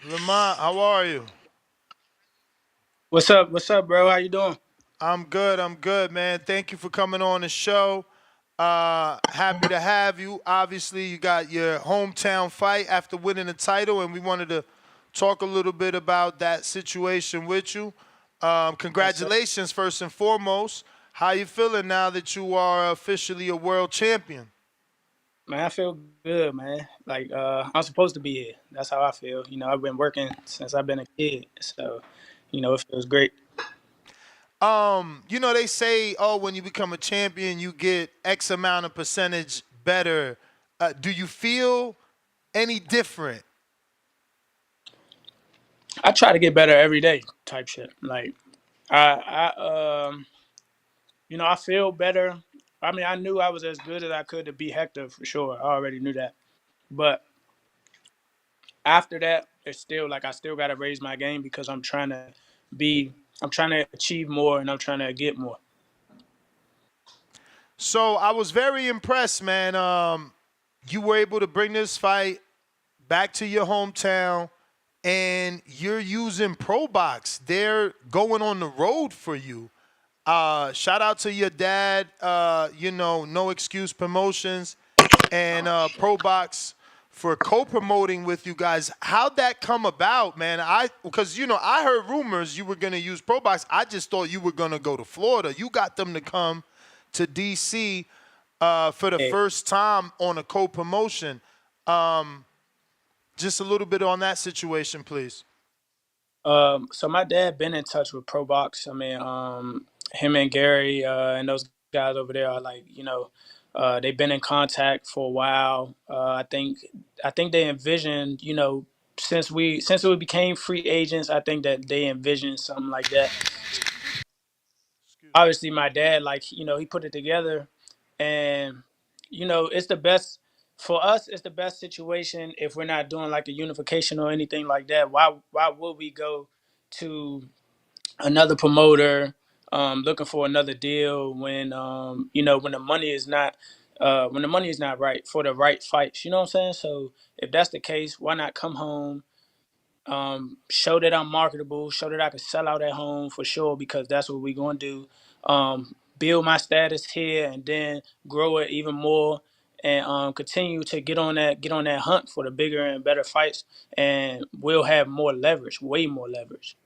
Lamont, how are you? What's up? What's up, bro? How you doing? I'm good. I'm good, man. Thank you for coming on the show. Happy to have you. Obviously, you got your hometown fight after winning the title, and we wanted to talk a little bit about that situation with you. Yes, sir. Congratulations, first and foremost. How you feeling now that you are officially a world champion? Man, I feel good, man. Like I'm supposed to be here. That's how I feel. I've been working since I've been a kid, so it feels great. They say, oh, when you become a champion, you get X amount of percentage better. Do you feel any different? I try to get better every day, type shit. Like I feel better. I mean, I knew I was as good as I could to beat Hector for sure. I already knew that, but after that, it's still like I still got to raise my game because be, I'm trying to achieve more and I'm trying to get more. So I was very impressed, man. You were able to bring this fight back to your hometown, and you're using ProBox. They're going on the road for you. Shout out to your dad. No excuse promotions and ProBox for co-promoting with you guys. How'd that come about, man? Because I heard rumors you were gonna use ProBox. I just thought you were gonna go to Florida. You got them to come to DC for the first time on a co-promotion. Um, just a little bit on that situation, please. So my dad been in touch with ProBox. I mean, him and Gary and those guys over there are like, they've been in contact for a while. I think they envisioned, since we became free agents, I think that they envisioned something like that. Excuse me. Obviously, my dad, like, he put it together, and it's the best for us. It's the best situation if we're not doing like a unification or anything like that. Why would we go to another promoter looking for another deal when when the money is not right for the right fights? You know what I'm saying? So if that's the case, why not come home, show that I'm marketable, show that I can sell out at home for sure, because that's what we're going to do. Build my status here and then grow it even more, and continue to get on that hunt for the bigger and better fights, and we'll have more leverage, way more leverage.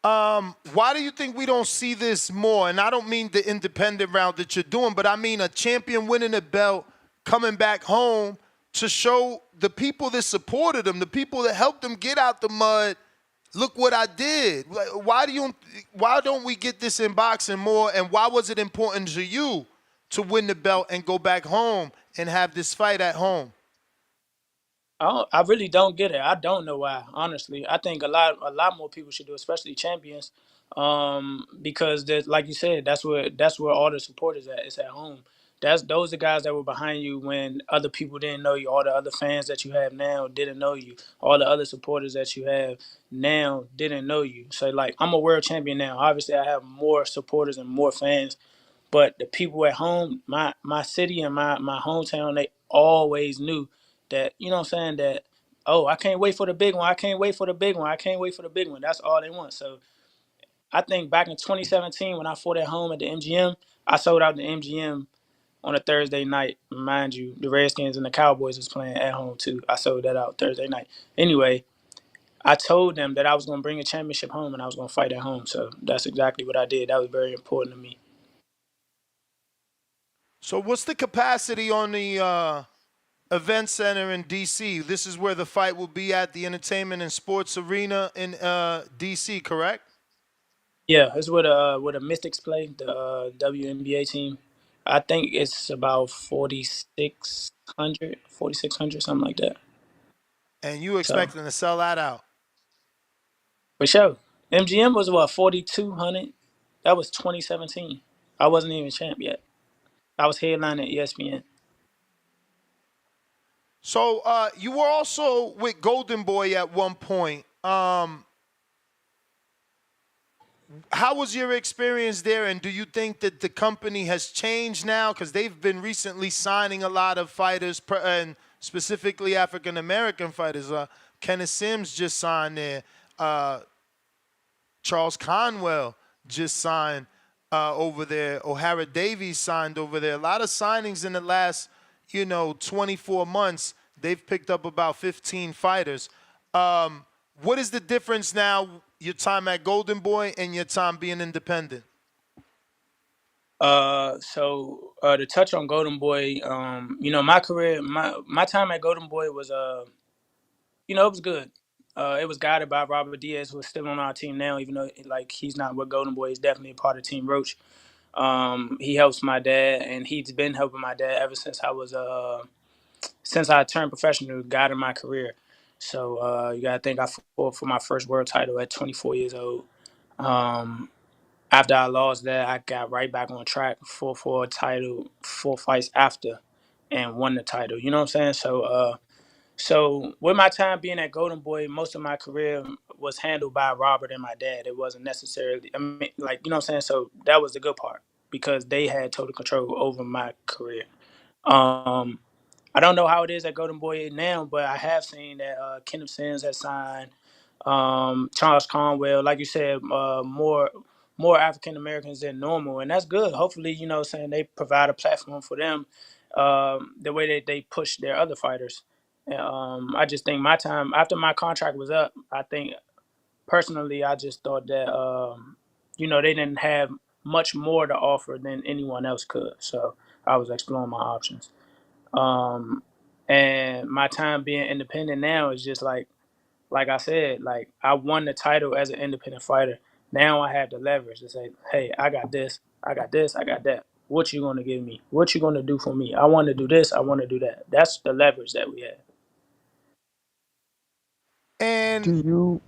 Why do you think we don't see this more? And I don't mean the independent route that you're doing, but I mean a champion winning a belt, coming back home to show the people that supported him, the people that helped him get out the mud. Look what I did. Like, why don't we get this in boxing more? And why was it important to you to win the belt and go back home and have this fight at home? I really don't get it. I don't know why. Honestly, I think a lot more people should do, especially champions, because like you said, that's where all the support is at. It's at home. Those are guys that were behind you when other people didn't know you. All the other fans that you have now didn't know you. All the other supporters that you have now didn't know you. So like, I'm a world champion now. Obviously, I have more supporters and more fans, but the people at home, my city and my hometown, they always knew that, what I'm saying, that, oh, I can't wait for the big one. I can't wait for the big one. I can't wait for the big one. That's all they want. So I think back in 2017 when I fought at home at the MGM, I sold out the MGM on a Thursday night. Mind you, the Redskins and the Cowboys was playing at home too. I sold that out Thursday night. Anyway, I told them that I was going to bring a championship home and I was going to fight at home. So that's exactly what I did. That was very important to me. So what's the capacity on the event center in DC? This is where the fight will be at, the Entertainment and Sports Arena in DC, correct? Yeah, it's with a Mystics play, the WNBA team. I think it's about 4,600, something like that. And you So expecting to sell that out? for sure, MGM was what, 4,200. That was 2017. I wasn't even champ yet. I was headlining at ESPN. So you were also with Golden Boy at one point. How was your experience there, and do you think that the company has changed now? Because they've been recently signing a lot of fighters, and specifically African American fighters. Kenneth Sims just signed there. Uh, Charles Conwell just signed over there. O'Hara Davies signed over there. A lot of signings in the last, 24 months. They've picked up about 15 fighters. What is the difference now, your time at Golden Boy and your time being independent? To touch on Golden Boy, my career, my time at Golden Boy was it was good. It was guided by Robert Diaz, who is still on our team now, even though like he's not with Golden Boy. He's definitely a part of Team Roach. He helps my dad, and he's been helping my dad ever since I turned professional, guiding my career. So you gotta think I fought for my first world title at 24 years old. Um, After I lost that, I got right back on track, fought for a title, 4 fights after, and won the title. You know what I'm saying? So with my time being at Golden Boy, most of my career was handled by Robert and my dad. It wasn't necessarily, I mean, like, you know what I'm saying? So that was the good part because they had total control over my career. Um, I don't know how it is at Golden Boy now, but I have seen that Kenneth Sims has signed, Charles Conwell, like you said, more African Americans than normal, and that's good. Hopefully, saying they provide a platform for them, the way that they push their other fighters. I just think my time after my contract was up, I think personally, I just thought that they didn't have much more to offer than anyone else could, so I was exploring my options. Um, and my time being independent now is just like I said, like I won the title as an independent fighter. Now I have the leverage to say, hey, I got this, I got this, I got that. What you gonna give me? What you gonna do for me? I want to do this, I want to do that. That's the leverage that we have. And Do you?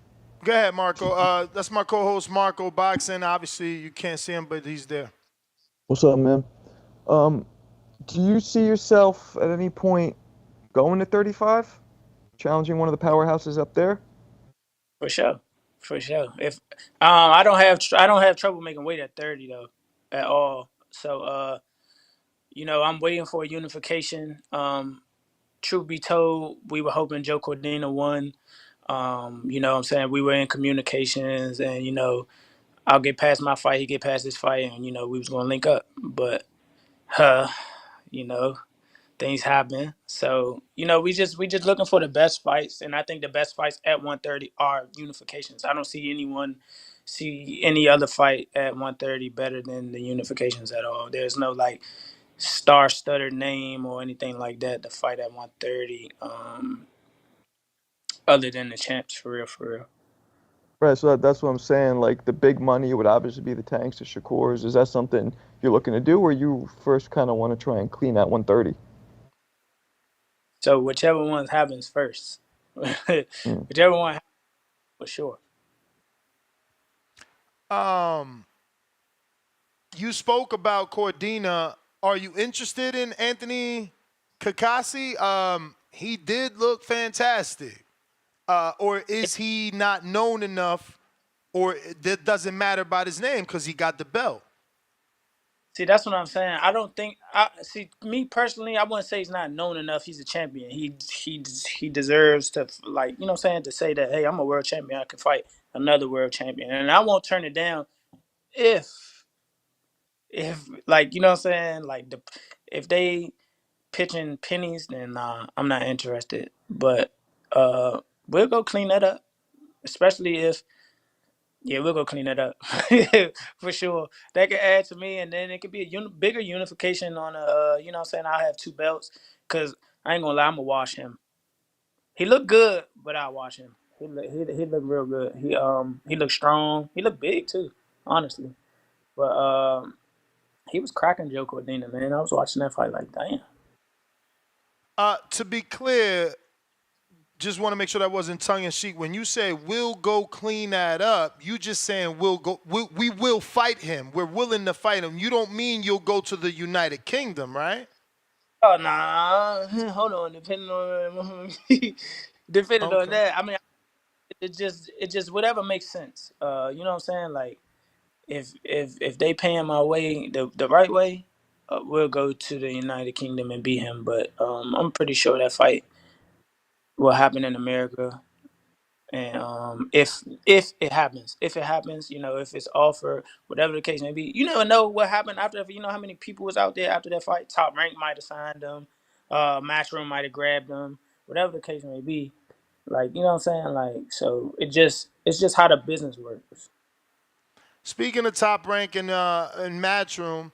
go ahead, Marco. That's my co-host, Marco Boxing. Obviously, you can't see him, but he's there. What's up, man? Um, do you see yourself at any point going to 35, challenging one of the powerhouses up there? For sure, for sure. If I don't have trouble making weight at 30 though, at all. So I'm waiting for a unification. Truth be told, we were hoping Joe Cordina won. What I'm saying, we were in communications, and I'll get past my fight, he get past his fight, and we was gonna link up, but uh, you know, things happen. So we just looking for the best fights, and I think the best fights at 130 are unifications. I don't see any other fight at 130 better than the unifications at all. There's no like star-studded name or anything like that to fight at 130. Other than the champs, for real, for real. Right, so that's what I'm saying. Like the big money would obviously be the Tanks, the Shakurs. Is that something you're looking to do, or you first kind of want to try and clean that 130? So whichever one happens first, Mm. whichever one happens, for sure. Um, you spoke about Cordina. Are you interested in Anthony Kakasi? He did look fantastic. Or is he not known enough, or it doesn't matter about his name because he got the belt? See, that's what I'm saying. I don't think. I see. Me personally, I wouldn't say he's not known enough. He's a champion. He deserves to like what I'm saying, to say that hey, I'm a world champion. I can fight another world champion, and I won't turn it down if like what I'm saying, like if they pitching pennies, then nah, I'm not interested. But we'll go clean that up, especially if yeah, we'll go clean that up for sure. That could add to me, and then it could be a bigger unification on a. What I'm saying, I'll have two belts because I ain't gonna lie, I'm gonna wash him. He looked good, but I'll wash him. He looked real good. He looked strong. He looked big too, honestly. But he was cracking Joe Cordina, man. I was watching that fight like, damn. To be clear, just want to make sure that wasn't tongue in cheek. When you say we'll go clean that up, you just saying we will fight him. We're willing to fight him. You don't mean you'll go to the United Kingdom, right? Oh nah, hold on. Depending on Okay. that, I mean, it just whatever makes sense. You know what I'm saying? Like if they paying my way the right way, we'll go to the United Kingdom and beat him. But I'm pretty sure that fight will happen in America. And if it happens, if it's offered, whatever the case may be, you never know what happened after. You know how many people was out there after that fight. Top Rank might have signed them. Matchroom might have grabbed them. Whatever the case may be, like you know what I'm saying. Like so, it's just how the business works. Speaking of Top Rank and Matchroom,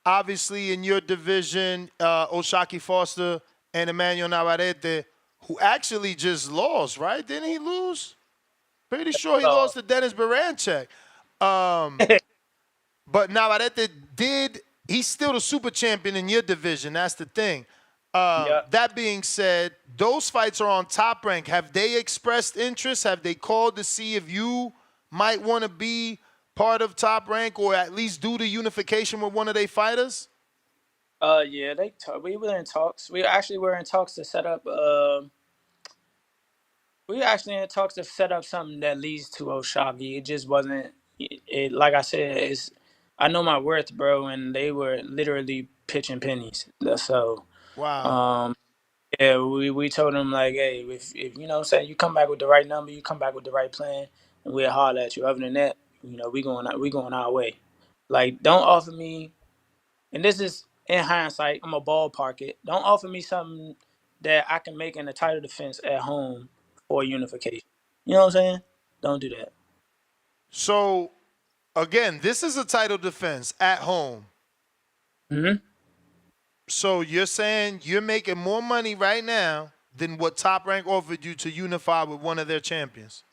obviously in your division, Oshaki Foster and Emmanuel Navarrete, who actually just lost, right? Didn't he lose? Pretty sure he So lost to Dennis Baranchek. Um, but Navarrete did. He's still the super champion in your division. That's the thing. yeah. That being said, those fights are on Top Rank. Have they expressed interest? Have they called to see if you might want to be part of Top Rank or at least do the unification with one of their fighters? Yeah. We were in talks. We actually were in talks to set up. We were actually in talks to set up something that leads to Oshagi. It just wasn't. Like I said, I know my worth, bro, and they were literally pitching pennies. So, Wow. um, yeah, we told them like, hey, if you know, what I'm saying you come back with the right number, you come back with the right plan, and we'll holler at you. Other than that, we going our way. Like, don't offer me, and this is in hindsight. I'm a ballpark it. Don't offer me something that I can make in a title defense at home for unification. You know what I'm saying? Don't do that. So again, this is a title defense at home. Hmm. So you're saying you're making more money right now than what Top Rank offered you to unify with one of their champions.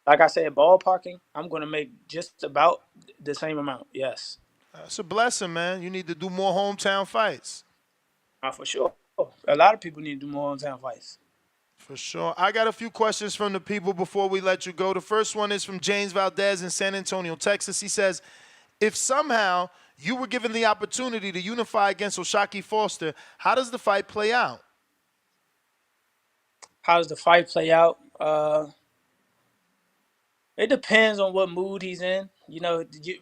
Like I said, ballparking. I'm gonna make just about the same amount. Yes, That's a blessing, man. You need to do more hometown fights. for sure. A lot of people need to do more hometown fights. For sure. I got a few questions from the people before we let you go. The first one is from James Valdez in San Antonio, Texas. He says, if somehow you were given the opportunity to unify against Oshaki Foster, how does the fight play out? How does the fight play out? It depends on what mood he's in.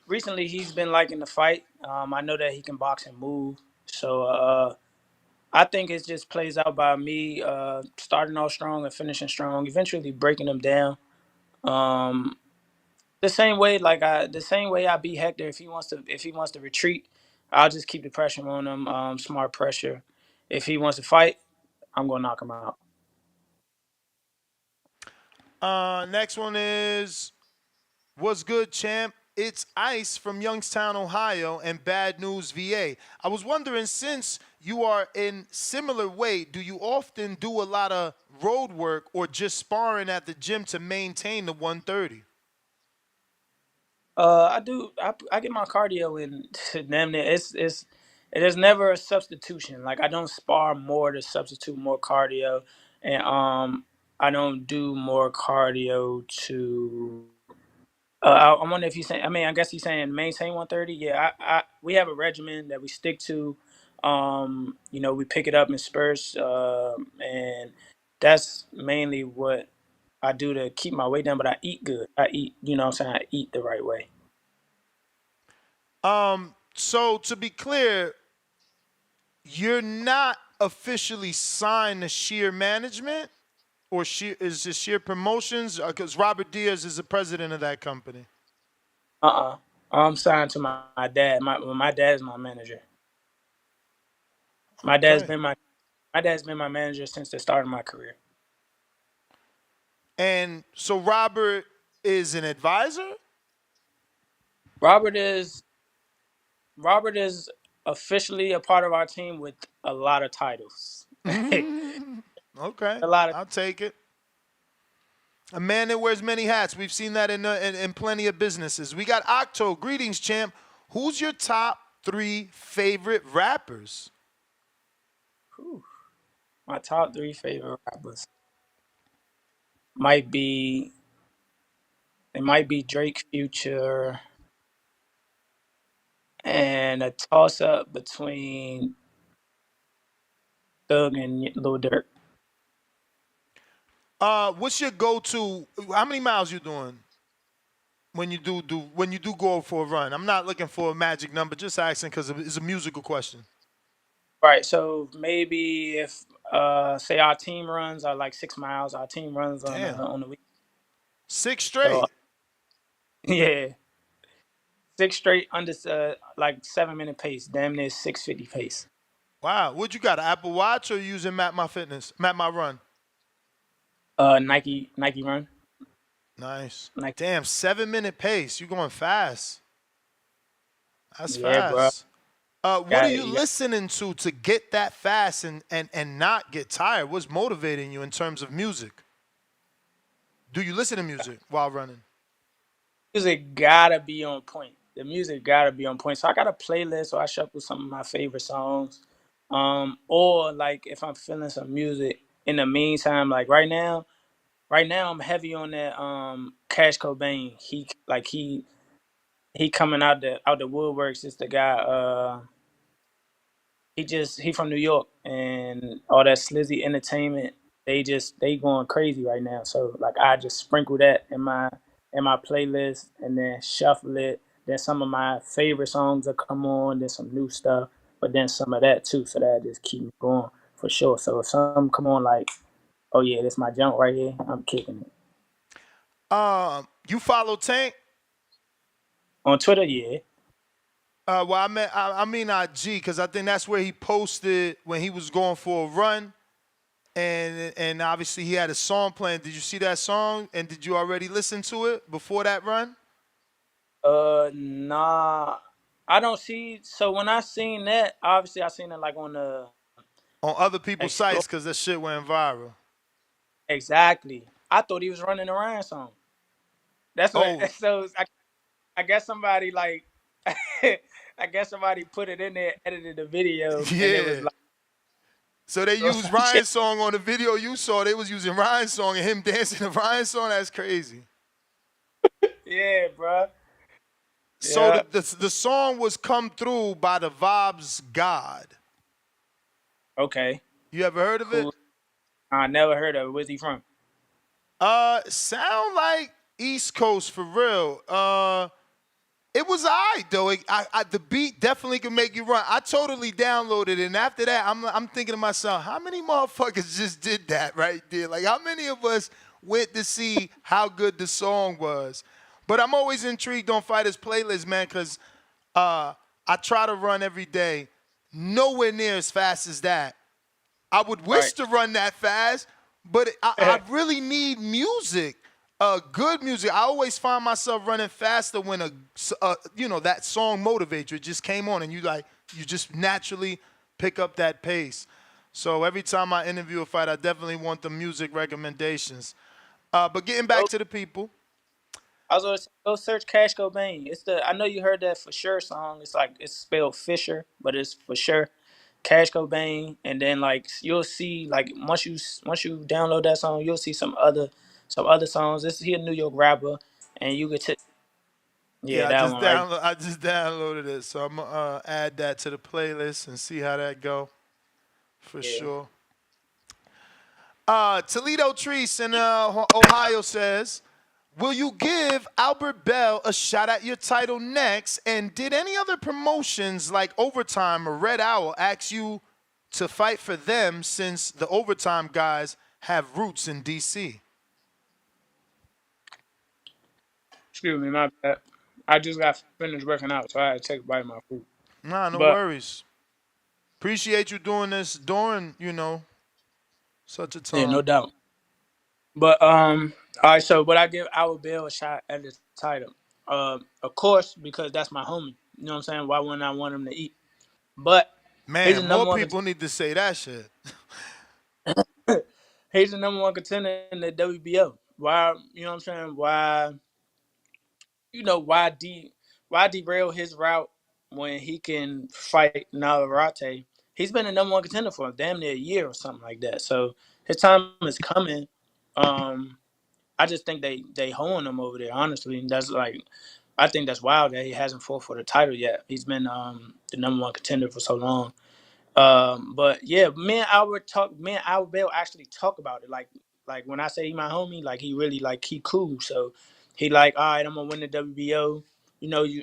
Recently he's been liking the fight. I know that he can box and move. So I think it just plays out by me starting off strong and finishing strong, eventually breaking him down. Um, the same way I beat Hector. If he wants to retreat, I'll just keep the pressure on him. Smart pressure. If he wants to fight, I'm gonna knock him out. Next one is, what's good, champ? It's Ice from Youngstown, Ohio, and Bad News, VA. I was wondering, since you are in similar weight, do you often do a lot of road work or just sparring at the gym to maintain the 130? I do. I get my cardio in. Damn near. It is never a substitution. Like I don't spar more to substitute more cardio, and I don't do more cardio to. I wonder if he's saying. I mean, I guess he's saying maintain 130. Yeah, we have a regimen that we stick to. We pick it up in spurts, and that's mainly what I do to keep my weight down. But I eat good. I eat. You know, what I'm saying I eat the right way. So to be clear, you're not officially signed to Sheer Management or Sheer, is it Sheer Promotions? Because Robert Diaz is the president of that company. I'm signed to my dad. My dad is my manager. My dad's Okay. been my my dad's been my manager since the start of my career. And so Robert is an advisor? Robert is Robert is officially a part of our team with a lot of titles. a Okay, lot of I'll take it. A man that wears many hats. We've seen that in plenty of businesses. We got Octo. Greetings, champ. Who's your top 3 favorite rappers? whew, my top three favorite rappers might be it might be Drake, Future, and a toss up between Thug and Lil Durk. What's your go-to? How many miles you doing when you do go for a run? I'm not looking for a magic number, just asking because it's a musical question. Right. So maybe if Say our team runs are like 6 miles. Our team runs Damn. on the week. 6 So straight. yeah, 6 straight under like 7 minute pace. Damn near 6:50 pace. Wow. What you got? An Apple Watch or using Map My Fitness? Map My Run. Nike run. Nice. Nike. Damn, 7 minute pace. You going fast. That's Yeah, bro. fast. What are Got you you got listening to get that fast and not get tired? What's motivating you in terms of music? Do you listen to music while running? music gotta be on point. The music gotta be on point. So I got a playlist, so I shuffle some of my favorite songs. Or like if I'm feeling some music in the meantime, like right now I'm heavy on that Cash Cobain. He coming out the woodworks. It's the guy he from New York and all that Slizzy Entertainment. They going crazy right now. So like I just sprinkle that in my playlist and then shuffle it. Then some of my favorite songs will come on. Then some new stuff, but then some of that too. So that just keep me going for sure. So if some come on like, oh yeah, this my junk right here, I'm kicking it. You follow Tank? On Twitter, yeah. Well, I mean IG because I think that's where he posted when he was going for a run, and obviously he had a song playing. Did you see that song? And did you already listen to it before that run? Nah, I don't see. So when I seen that, obviously I seen it like on the On other people's explore. sites because that shit went viral. Exactly. I thought he was running around song. That's what. Oh, So I guess somebody like, I guess somebody put it in there, edited the video, and it was yeah. like So they or used some shit. Ryan's song on the video you saw. They was using Ryan's song and him dancing to Ryan's song. That's crazy. Yeah, bro. So Yeah. the song was "Come Through" by the Vibes God. Okay. You ever heard of it? Cool. I never heard of it. Where's he from? Sound like East Coast for real. It was alright though. The beat definitely can make you run. I totally downloaded it, and after that, I'm thinking to myself, how many motherfuckers just did that right there? Like, how many of us went to see how good the song was? But I'm always intrigued on Fighters playlist, man, because I try to run every day, nowhere near as fast as that. I would wish Right. to run that fast, but I really need music, good music. I always find myself running faster when that song motivates you. It just came on, and you just naturally pick up that pace. So every time I interview a fight, I definitely want the music recommendations. But getting back Go, to the people, I was gonna say, go search Cash Cobain. It's the I know you heard that for sure song. It's like it's spelled Fisher, but it's for sure Cash Cobain. And then like you'll see like once you download that song, you'll see some other songs. This is he a New York rapper, and you could yeah, yeah, that one right. I just downloaded it, so I'm gonna add that to the playlist and see how that go for Yeah. sure. Toledo Treese in Ohio says, will you give Albert Bell a shot at your title next? And did any other promotions like Overtime or Red Owl ask you to fight for them since the Overtime guys have roots in DC? Excuse me, my bad. I just got finished working out, so I had to take a bite of my food. Nah, no But worries. Appreciate you doing this during, such a yeah, no time. doubt. But all right. So, would I give Our Bill a shot at the title? Of course, because that's my homie. You know what I'm saying? Why wouldn't I want him to eat? But he's the Man, more number one. people need to say that shit. He's the number one contender in the WBO. Why? You know what I'm saying? Why derail his route when he can fight Navarrete? He's been the number one contender for damn near a year or something like that. So his time is coming. Um, I just think they hoeing him over there. Honestly, that's like I think that's wild that he hasn't fought for the title yet. He's been the number one contender for so long. But yeah, me and Albert Bell actually talk about it. Like when I say he my homie, like he really like he cool. So he like, all right, I'm gonna win the WBO.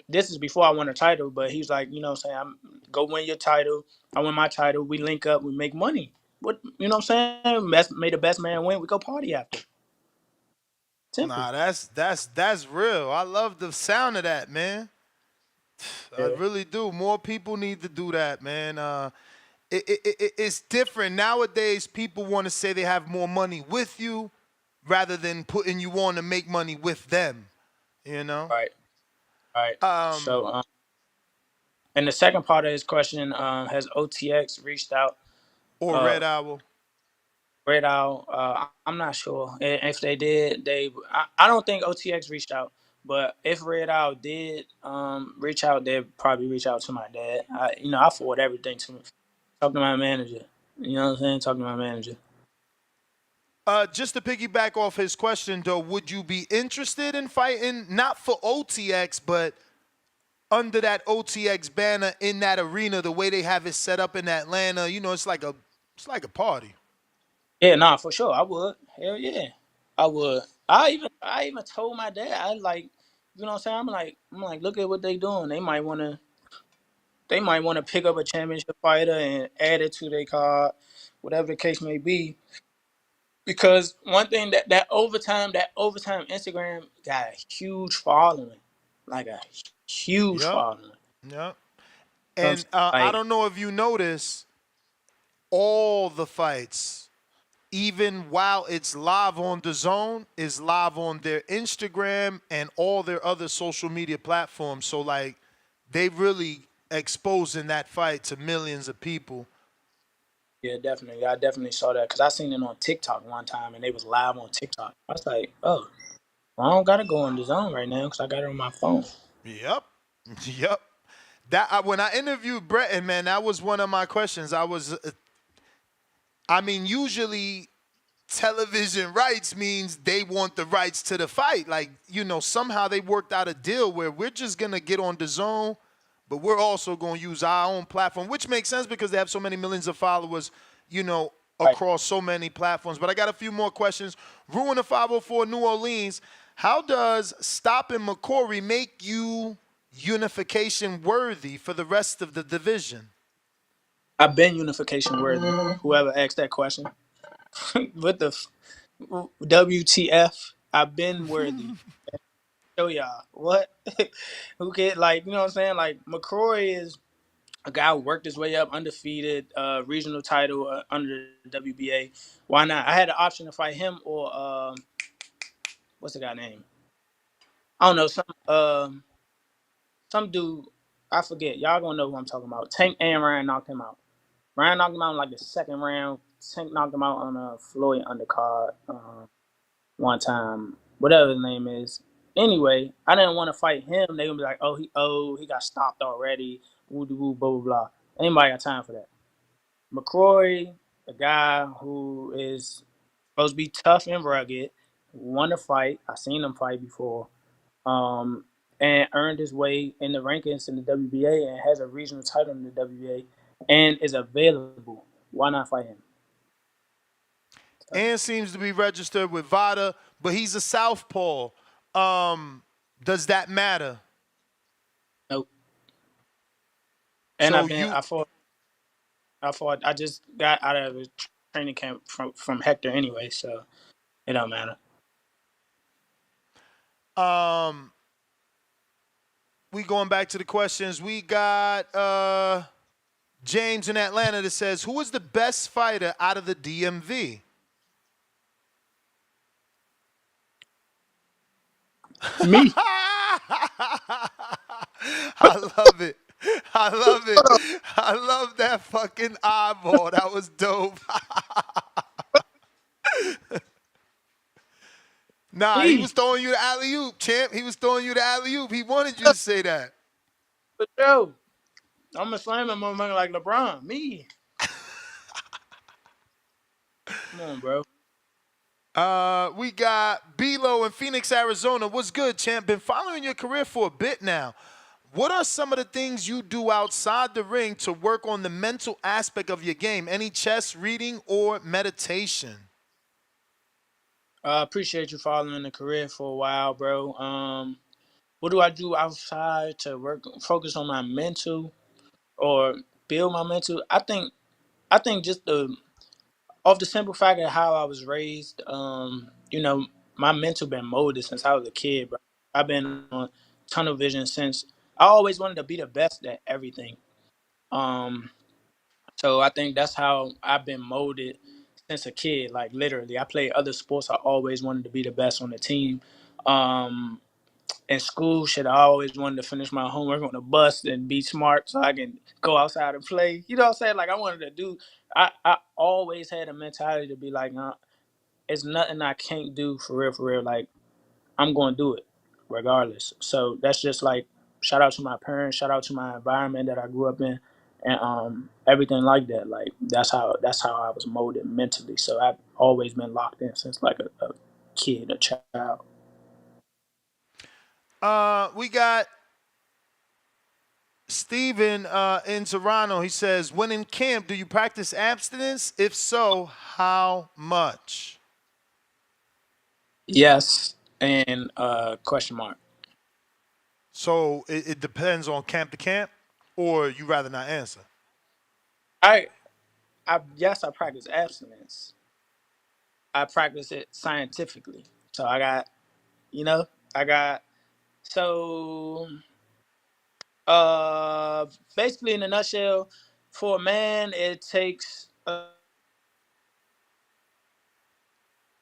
This is before I won a title, but he's like, what I'm saying, I'm go win your title. I win my title. We link up. We make money. what you know what I'm saying? May the best man win. We go party after. Simple. Nah, that's real. I love the sound of that, man. I Yeah. really do. More people need to do that, man. It's different nowadays. People want to say they have more money with you rather than putting you on to make money with them. You know. Right. Right. Um, So, and the second part of his question, has OTX reached out? or Uh, Red Owl. Red Owl. I'm not sure if they did. I don't think OTX reached out. But if Red Owl did reach out, they'd probably reach out to my dad. I forward everything to him. Talk to my manager. You know what I'm saying? Talk to my manager. Just to piggyback off his question, though, would you be interested in fighting not for OTX, but under that OTX banner in that arena, the way they have it set up in Atlanta? You know, it's like a party. Yeah, nah, for sure. I would. Hell yeah. I would. I even told my dad, I like, you know what I'm saying? I'm like, look at what they doing. They might wanna pick up a championship fighter and add it to their card, whatever the case may be. Because one thing that overtime Instagram got a huge following. Like a huge Yep. following. Yep. You know what I'm And saying? I Like, don't know if you notice, all the fights, even while it's live on the zone, is live on their Instagram and all their other social media platforms. So like they really exposing that fight to millions of people. yeah, definitely. I definitely saw that because I seen it on TikTok one time and they was live on TikTok. I was like, oh, I don't gotta go on the zone right now because I got it on my phone. Yep. Yep. When I interviewed Breton, man, that was one of my questions. I mean, usually television rights means they want the rights to the fight. Like, somehow they worked out a deal where we're just going to get on the zone, but we're also going to use our own platform, which makes sense because they have so many millions of followers, Right. across so many platforms. But I got a few more questions. Ruin the 504 New Orleans. How does stopping McCory make you unification worthy for the rest of the division? I've been unification worthy. Whoever asked that question. What the WTF? I've been worthy. Show y'all. What? Who can, like, you know what I'm saying? Like, McCrory is a guy who worked his way up, undefeated, regional title under the WBA. Why not? I had the option to fight him or what's the guy name? I don't know, some dude. I forget. Y'all gonna know who I'm talking about. Tank and Ryan knocked him out. Ryan knocked him out in like the second round. Tank knocked him out on a Floyd undercard one time. Whatever his name is. Anyway, I didn't want to fight him. They gonna be like, he got stopped already. Woo doo woo, blah blah blah. Anybody got time for that? McCrory, a guy who is supposed to be tough and rugged, won a fight. I seen him fight before, and earned his way in the rankings in the WBA and has a regional title in the WBA and is available. Why not fight him? So, And seems to be registered with VADA, but he's a southpaw. Does that matter? nope. And So you I just got out of the training camp from Hector anyway, so it don't matter. um we going back to the questions. We got James in Atlanta that says, who is the best fighter out of the DMV? Me. I love it. I love it. I love that fucking eyeball. That was dope. Nah, he Me. was throwing you the alley oop, champ. He was throwing you the alley oop. He wanted you to say that. For sure. I'm a slamming motherfucker like LeBron. Me. Come on, bro. We got B-Lo in Phoenix, Arizona. What's good, champ? Been following your career for a bit now. What are some of the things you do outside the ring to work on the mental aspect of your game? Any chess, reading, or meditation? I appreciate you following the career for a while, bro. What do I do outside to focus on my mental or build my mental? I think just off the simple fact of how I was raised, you know, my mental been molded since I was a kid, bro. I've been on tunnel vision since I always wanted to be the best at everything. Um, so I think that's how I've been molded since a kid. Like literally, I played other sports. I always wanted to be the best on the team. Um, in school, shit, I always wanted to finish my homework on the bus and be smart so I can go outside and play. You know what I'm saying? Like I wanted to do. I always had a mentality to be like, nah, it's nothing I can't do for real, for real. Like I'm going to do it regardless. So that's just like shout out to my parents, shout out to my environment that I grew up in, and everything like that. Like that's how I was molded mentally. So I've always been locked in since like a kid, a child. We got Steven in Toronto. He says, when in camp, do you practice abstinence? If so, how much? Yes, and question mark. So it depends on camp to camp, or you rather not answer? I yes, I practice abstinence. I practice it scientifically. So I got, you know, I got so uh basically in a nutshell, for a man it takes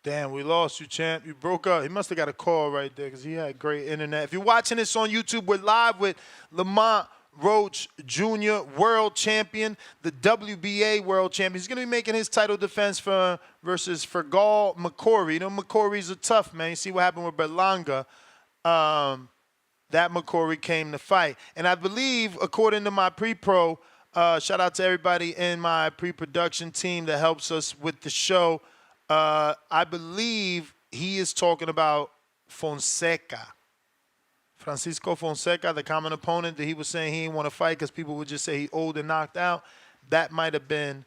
Damn, we lost you, champ. You broke up. He must have got a call right there because he had great internet. If you're watching this on YouTube, we're live with Lamont Roach Jr., world champion, the WBA world champion. He's going to be making his title defense versus Fergal McCory. You know, McCory's a tough man. You see what happened with Berlanga. That McCory came to fight. And I believe, according to my pre-pro, shout out to everybody in my pre-production team that helps us with the show. I believe he is talking about Fonseca. Francisco Fonseca, the common opponent that he was saying he didn't want to fight because people would just say he old and knocked out. That might have been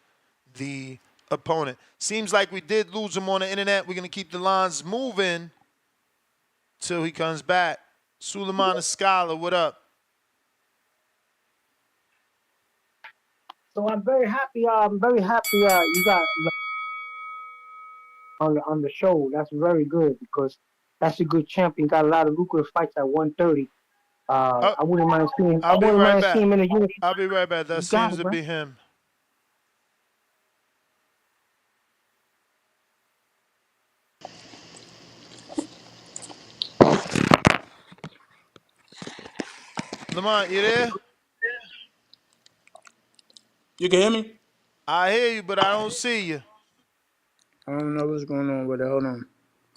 the opponent. Seems like we did lose him on the internet. We're going to keep the lines moving till he comes back. Suleiman Escala, what up? So I'm very happy. I'm very happy. You got on the show. That's very good because that's a good champion. Got a lot of lucrative fights at 130. Oh, I wouldn't mind seeing. I I'll be wouldn't right mind seeing back. him in a unit. I'll be right back. That You got seems it, to bro. be him. Lamont, you there? you can hear me? I hear you, but I don't see you. I don't know what's going on with it. Hold on.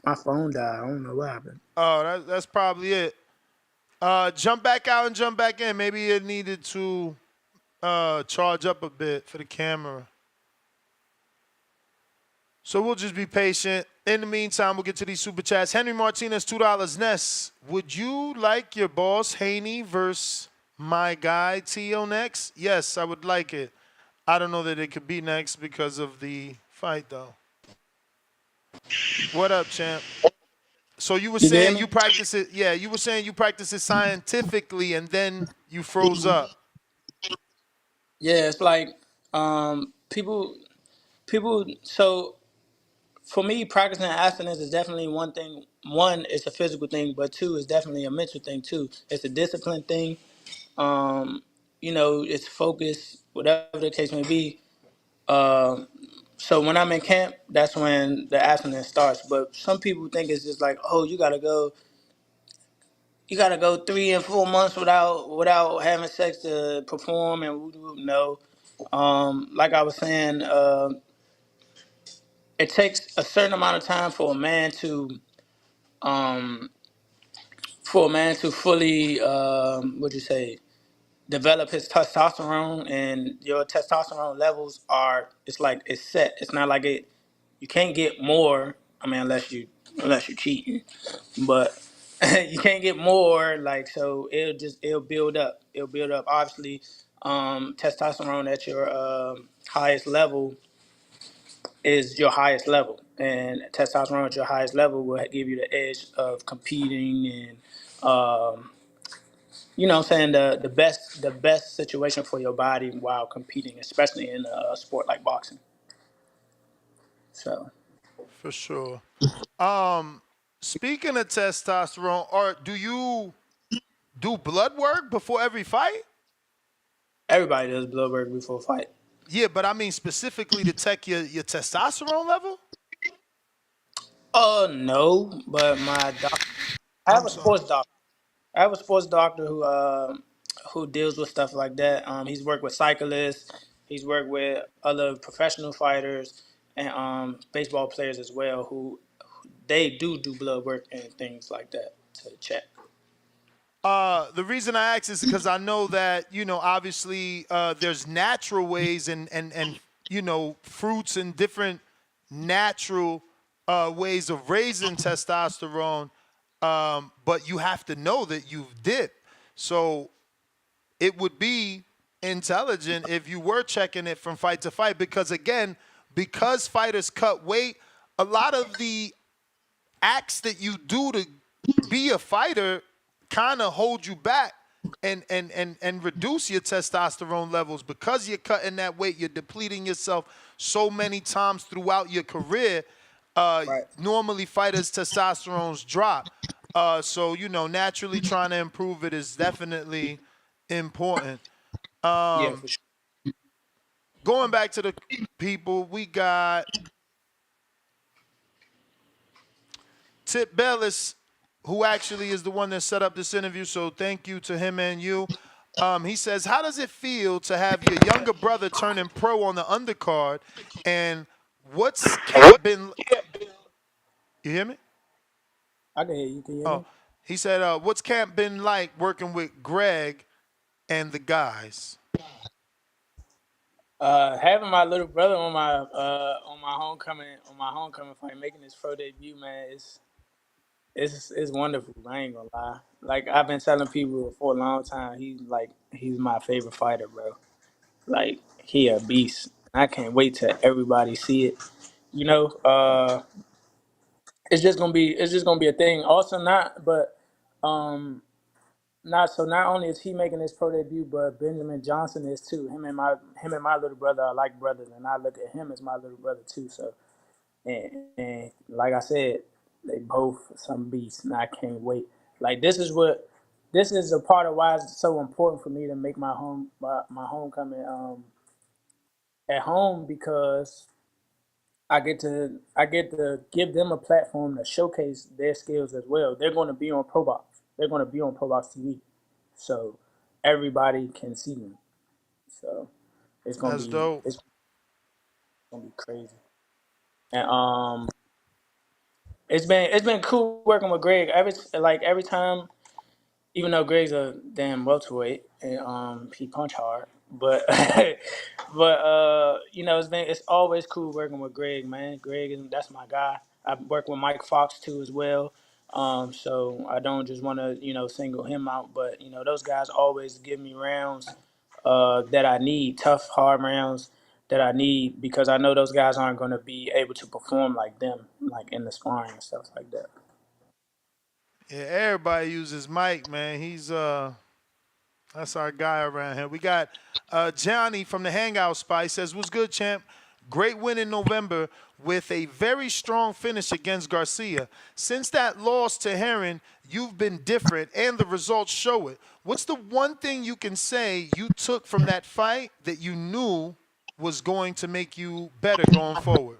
My phone died. I don't know what happened. Oh, that's probably it. Jump back out and jump back in. Maybe it needed to charge up a bit for the camera. So we'll just be patient. In the meantime, we'll get to these super chats. Henry Martinez, $2. Ness, would you like your boss Haney versus my guy Tio next? Yes, I would like it. I don't know that it could be next because of the fight, though. What up, champ? So you were You can hear saying me? you practice it, yeah, you were saying you practice it scientifically and then you froze up. Yeah, it's like people so for me practicing abstinence is definitely one thing. One, it's a physical thing, but two, it's definitely a mental thing too. It's a discipline thing. Um, you know, it's focus, whatever the case may be. So when I'm in camp, that's when the abstinence starts. But some people think it's just like, oh, you gotta go 3 and 4 months without having sex to perform and no. Like I was saying, it takes a certain amount of time um, for a man to fully what you say develop his testosterone, and your testosterone levels are it's like it's set. It's not like it you can't get more. I mean, unless you cheating, but you can't get more. Like so, it'll build up. It'll build up. Obviously, testosterone at your highest level is your highest level, and testosterone at your highest level will give you the edge of competing and you know what I'm saying the best situation for your body while competing, especially in a sport like boxing. So For sure. Um, Speaking of testosterone, or do you do blood work before every fight? everybody does blood work before a fight. Yeah, but I mean specifically to check your testosterone level. No, but my doc, I have I'm a sorry. sports doctor. I have a sports doctor who deals with stuff like that. He's worked with cyclists. He's worked with other professional fighters and baseball players as well. Who they do blood work and things like that to check. The reason I ask is because I know that obviously there's natural ways and fruits and different natural ways of raising testosterone, but you have to know that you've dipped. So it would be intelligent if you were checking it from fight to fight because again, because fighters cut weight, a lot of the acts that you do to be a fighter kind of hold you back and reduce your testosterone levels because you're cutting that weight, you're depleting yourself so many times throughout your career. Right. Normally fighters testosterones drop. So naturally trying to improve it is definitely important. Yeah, for sure. Going back to the people, we got Tip Bellis, who actually is the one that set up this interview, so thank you to him and you. He says, how does it feel to have your younger brother turning pro on the undercard? And what's camp been, you hear me? I can hear you. Can you hear Oh, me? he said, what's camp been like working with Greg and the guys? Having my little brother on my homecoming fight, making his pro debut, man, it's wonderful. I ain't gonna lie. Like I've been telling people for a long time, he's my favorite fighter, bro. Like he a beast. I can't wait till everybody see it. You know, it's just gonna be a thing. Also, um, not only is he making his pro debut, but Benjamin Johnson is too. Him and my little brother are like brothers, and I look at him as my little brother too. So, and like I said, they both some beasts, and I can't wait. Like this is a part of why it's so important for me to make my homecoming at home because I get to give them a platform to showcase their skills as well. They're going to be on Pro Box. They're going to be on Pro Box TV, so everybody can see them. So That's dope. it's gonna be crazy. And it's been cool working with Greg. Every time, even though Greg's a damn welterweight and he punch hard, but it's always cool working with Greg, man. Greg is that's my guy. I've worked with Mike Fox too as well. So I don't just want to single him out, but those guys always give me rounds that I need, tough hard rounds that I need because I know those guys aren't going to be able to perform like them, like in the sparring and stuff like that. Yeah, everybody uses Mike, man. That's our guy around here. We got Johnny from the Hangout Spot. He says, what's good, champ? Great win in November with a very strong finish against Garcia. Since that loss to Heron, you've been different, and the results show it. What's the one thing you can say you took from that fight that you knew was going to make you better going forward?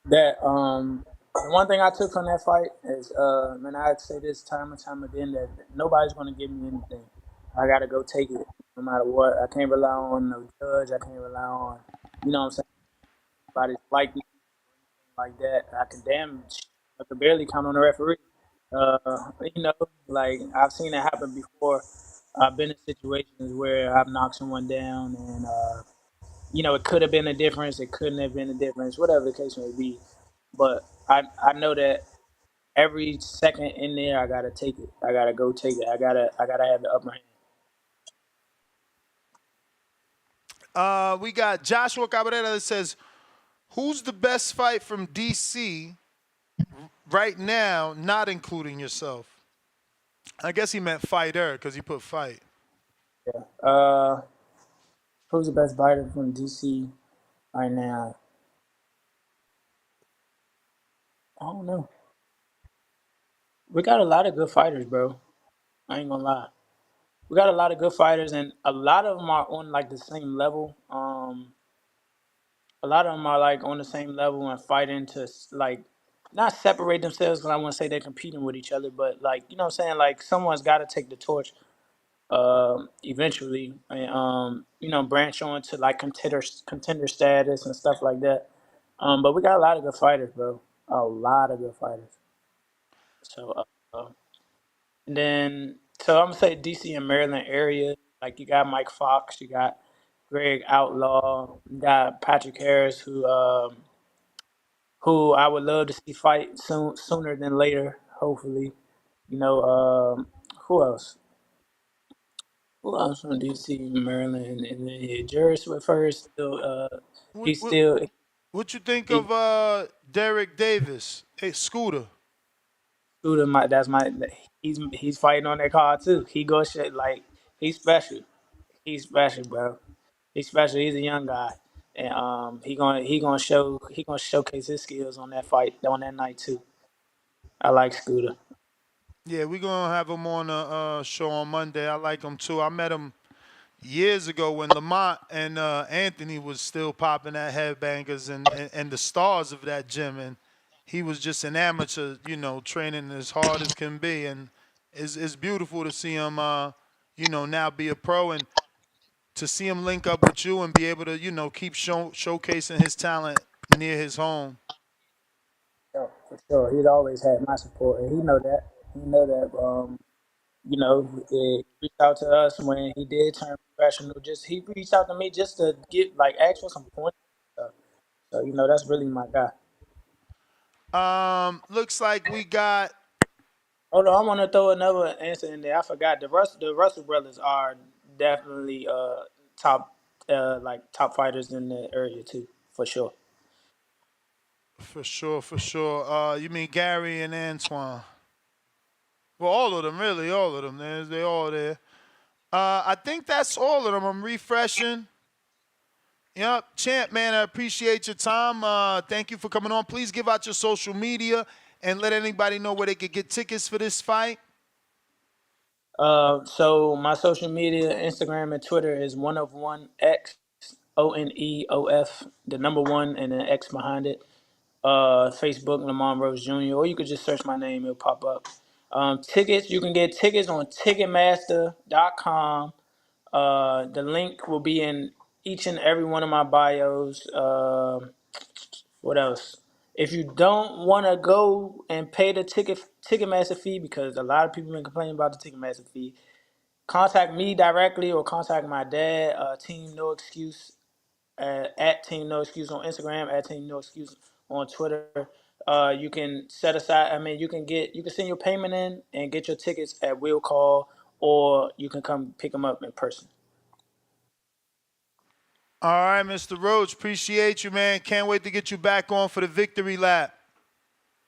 That the one thing I took from that fight is and I say this time and time again that nobody's gonna give me anything. I gotta go take it no matter what. I can't rely on no judge. I can't rely on what I'm saying. Nobody's like me like that. I could barely count on the referee. Uh, you know, like I've seen it happen before. I've been in situations where I've knocked someone down and it could have been a difference, it couldn't have been a difference, whatever the case may be. But I know that every second in there, I gotta take it. I gotta go take it. I gotta have the upper hand. We got Joshua Cabrera that says, who's the best fight from DC right now, not including yourself? I guess he meant fighter because he put fight. Yeah. Who's the best fighter from DC right now? I don't know. We got a lot of good fighters, bro. I ain't gonna lie. We got a lot of good fighters, and a lot of them are on like the same level. A lot of them are like on the same level and fighting to like not separate themselves because I want to say they're competing with each other, but like you know what I'm saying. Like someone's got to take the torch eventually, and you know branch on to like contender status and stuff like that. But we got a lot of good fighters, bro. A lot of good fighters. So and then so I'm gonna say DC and Maryland area. Like you got Mike Fox, you got Greg Outlaw, you got Patrick Harris, who I would love to see fight sooner than later. Hopefully, you know who else? Who else from DC, Maryland, and then yeah, Jerry Swift first. Still, What, he's what, still what you think he. of Derek Davis? Hey, Scooter. Scooter, that's my. He's fighting on that card too. He goes shit like he's special. He's special, bro. He's special. He's a young guy, and he gonna showcase his skills on that fight on that night too. I like Scooter. Yeah, we're gonna have him on the show on Monday. I like him too. I met him years ago when Lamont and Anthony was still popping at headbangers and the stars of that gym, and he was just an amateur, you know, training as hard as can be, and it's beautiful to see him, you know, now be a pro and to see him link up with you and be able to, you know, keep showcasing his talent near his home. Yeah, for sure. He's always had my support, and he know that. He know that. You know, he reached out to us when he did turn professional. Just he reached out to me just to get like ask for some points. So you know, that's really my guy. Looks like we got Hold on, I want to throw another answer in there. I forgot the Russell brothers are definitely top like top fighters in the area too, for sure. for sure, for sure. You mean Gary and Antoine? Well, all of them, really, all of them. They all there. I think that's all of them. I'm refreshing. Yep, champ, man, I appreciate your time. Thank you for coming on. Please give out your social media and let anybody know where they could get tickets for this fight. So my social media, Instagram and Twitter is one of one X ONEOF, the number one and an X behind it. Facebook Lamont Roach Jr. Or you could just search my name; it'll pop up. Tickets, you can get tickets on Ticketmaster.com. The link will be in each and every one of my bios. What else? If you don't want to go and pay the Ticketmaster fee, because a lot of people been complaining about the Ticketmaster fee, contact me directly or contact my dad. Team No Excuse at Team No Excuse on Instagram, at Team No Excuse on Twitter. You can set aside. I mean, you can send your payment in and get your tickets at will call, or you can come pick them up in person. All right, Mr. Roach, appreciate you, man. Can't wait to get you back on for the victory lap.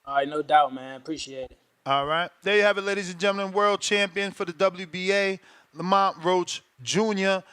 All right, no doubt, man. Appreciate it. All right. There you have it, ladies and gentlemen. World champion for the WBA, Lamont Roach Jr.